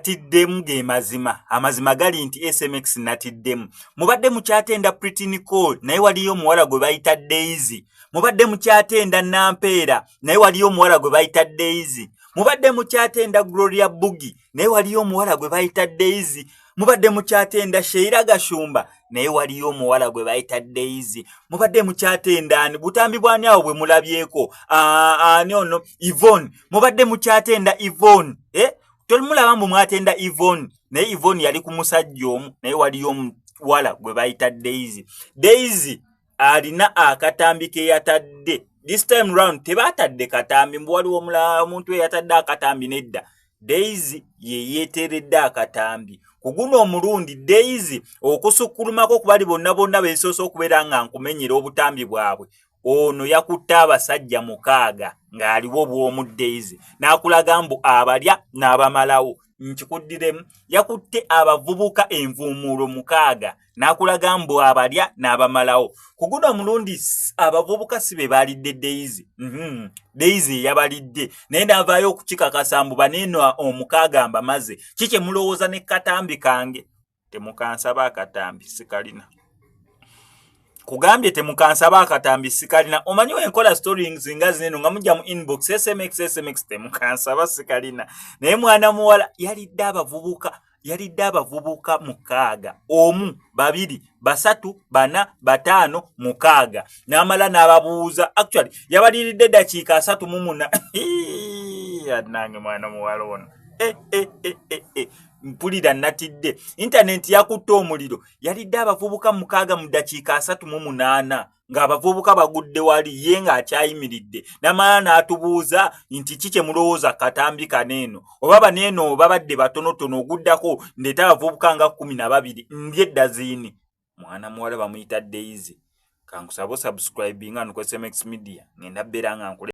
natiddemu ge mazima amazima gali nti SMX natiddemu mubadde mukyatenda Pretty Nicole naye waliyo muwala gwe bayita Daisy mubadde mukyatenda Nampeera naye waliyo muwala gwe bayita Daisy mubadde mukyatenda Gloria Bugi naye waliyo muwala gwe bayita Daisy mubadde mukyatenda Sheila Gashumba naye waliyo muwala gwe bayita Daisy mubadde mukyatenda ani butambi bwani awo bwe mulabyeko ani ono Yvonne mubadde mukyatenda Yvonne tolimulaba mbu mwatenda Yvonne naye Yvonne yali ku musajja omu naye waliyo muwala gwe bayita Daisy Daisy alina akatambi ke yatadde this time round tebatadde katambi mbu waliwo omulala omuntu eyatadde akatambi nedda Daisy ye yeteredde akatambi kuguno omulundi Daisy okusukkulumako kubali bonna beesoose okubeera nga nkumenyera obutambi bwabwe ono yakutte abasajja 6 ng'aliwo bw'omu Daisy n'akulaga mbu abalya n'abamalawo nkikuddiremu yakutte abavubuka envuumuulo 6 n'akulaga mbu abalya n'abamalawo kuguno omulundi abavubuka si be balidde Daisy Daisy yabalidde naye n'avaayo okukikakasa mbu baneeno 6 mbamaze kike mulowooza ne katambi kange temukansaba akatambi sikalina kugambye temukansaba akatambi sikalina omanyi enkola stories nga zino nga mujja mu inbox SMX temukansaba sikalina naye mwana muwala yalidde abavubuka 6 1 2 3 4 5 6 n'amala n'ababuuza actually yabaliridde dakiika 34 nange mwana muwala ono mpulira natidde internet yakutte omuliro yalidde abavubuka 6 mu dakiika 38 ng'abavubuka bagudde wali ye ng'akyayimiridde n'amala n'atubuuza nti kike mulowooza katambi kaneeno oba baneeno babadde batonotono oguddako ndeeta abavubuka nga 12 ndye eddaziini mwana muwala bamuyita Daisy kankusaba subscribinga nuko SMX Media ngenda bbeera nga nkule